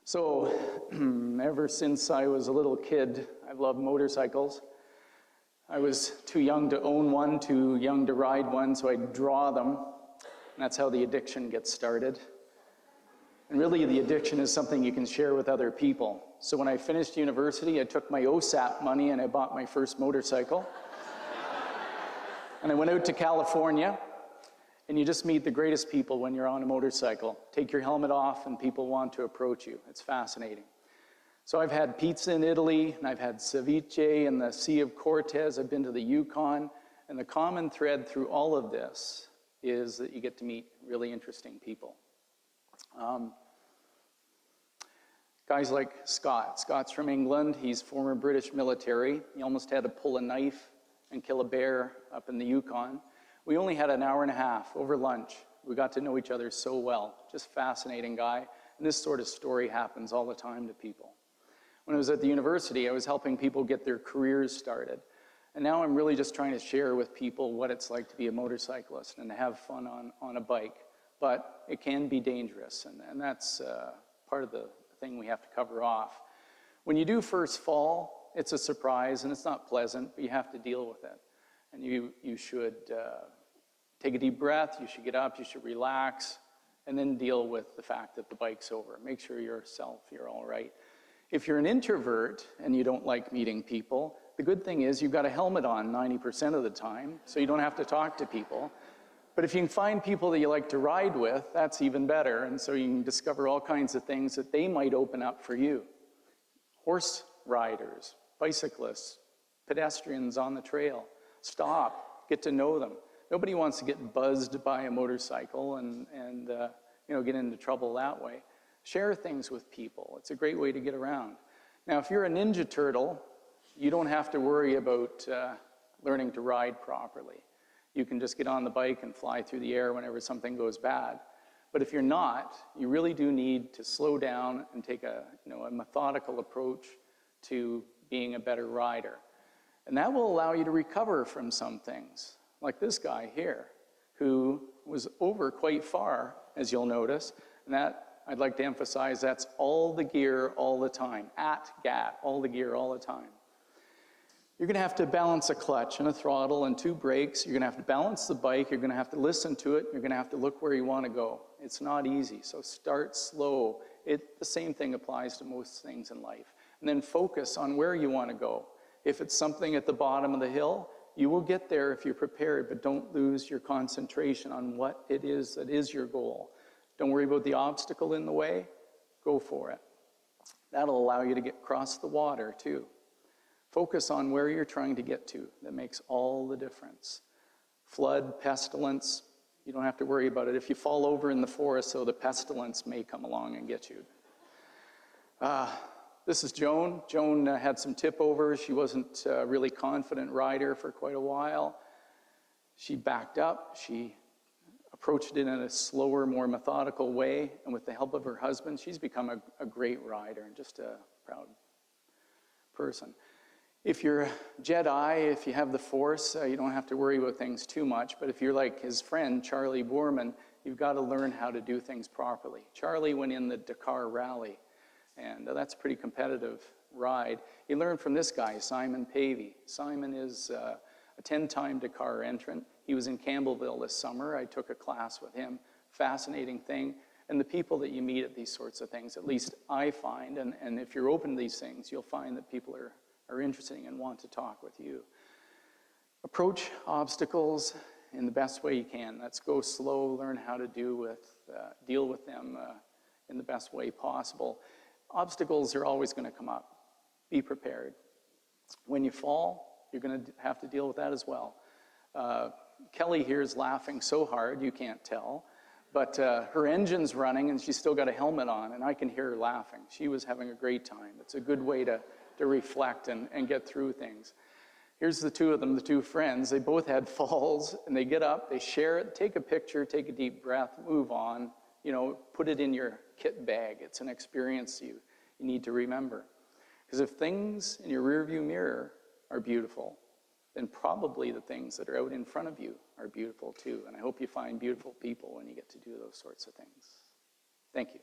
So, ever since I was a little kid, I've loved motorcycles. I was too young to own one, too young to ride one, so I'd draw them. And that's how the addiction gets started. And really, the addiction is something you can share with other people. So when I finished university, I took my OSAP money and I bought my first motorcycle. And I went out to California. And you just meet the greatest people when you're on a motorcycle. Take your helmet off and people want to approach you. It's fascinating. So I've had pizza in Italy, and I've had ceviche in the Sea of Cortez. I've been to the Yukon. And the common thread through all of this is that you get to meet really interesting people. Guys like Scott. Scott's from England. He's former British military. He almost had to pull a knife and kill a bear up in the Yukon. We only had an hour and a half over lunch. We got to know each other so well. Just fascinating guy. And this sort of story happens all the time to people. When I was at the university, I was helping people get their careers started. And now I'm really just trying to share with people what it's like to be a motorcyclist and to have fun on a bike. But it can be dangerous, and that's part of the thing we have to cover off. When you do first fall, it's a surprise and it's not pleasant, but you have to deal with it. And you should take a deep breath, you should get up, you should relax, and then deal with the fact that the bike's over. Make sure you're all right. If you're an introvert and you don't like meeting people, the good thing is you've got a helmet on 90% of the time, so you don't have to talk to people. But if you can find people that you like to ride with, that's even better, and so you can discover all kinds of things that they might open up for you. Horse riders, bicyclists, pedestrians on the trail. Stop, get to know them. Nobody wants to get buzzed by a motorcycle and get into trouble that way. Share things with people. It's a great way to get around. Now, if you're a Ninja Turtle, you don't have to worry about learning to ride properly. You can just get on the bike and fly through the air whenever something goes bad. But if you're not, you really do need to slow down and take a methodical approach to being a better rider. And that will allow you to recover from some things, like this guy here, who was over quite far, as you'll notice. And that, I'd like to emphasize, that's all the gear all the time, at GAT, all the gear all the time. You're gonna have to balance a clutch and a throttle and two brakes. You're gonna have to balance the bike. You're gonna have to listen to it. You're gonna have to look where you wanna go. It's not easy, so start slow. The same thing applies to most things in life. And then focus on where you wanna go. If it's something at the bottom of the hill, you will get there if you're prepared, but don't lose your concentration on what it is that is your goal. Don't worry about the obstacle in the way, go for it. That'll allow you to get across the water too. Focus on where you're trying to get to. That makes all the difference. Flood, pestilence, you don't have to worry about it. If you fall over in the forest, so the pestilence may come along and get you. This is Joan. Joan had some tip overs. She wasn't a really confident rider for quite a while. She backed up. She approached it in a slower, more methodical way. And with the help of her husband, she's become a great rider and just a proud person. If you're a Jedi, if you have the Force, you don't have to worry about things too much. But if you're like his friend, Charlie Boorman, you've got to learn how to do things properly. Charlie went in the Dakar Rally. And that's a pretty competitive ride. You learn from this guy, Simon Pavey. Simon is a 10-time Dakar entrant. He was in Campbellville this summer. I took a class with him. Fascinating thing. And the people that you meet at these sorts of things, at least I find, and if you're open to these things, you'll find that people are interesting and want to talk with you. Approach obstacles in the best way you can. Let's go slow, learn how to deal with them in the best way possible. Obstacles are always going to come up. Be prepared. When you fall, you're going to have to deal with that as well. Kelly here is laughing so hard, you can't tell. But her engine's running and she's still got a helmet on, and I can hear her laughing. She was having a great time. It's a good way to reflect and get through things. Here's the two of them, the two friends. They both had falls, and they get up, they share it, take a picture, take a deep breath, move on. Put it in your kit bag. It's an experience you need to remember. Because if things in your rearview mirror are beautiful, then probably the things that are out in front of you are beautiful too. And I hope you find beautiful people when you get to do those sorts of things. Thank you.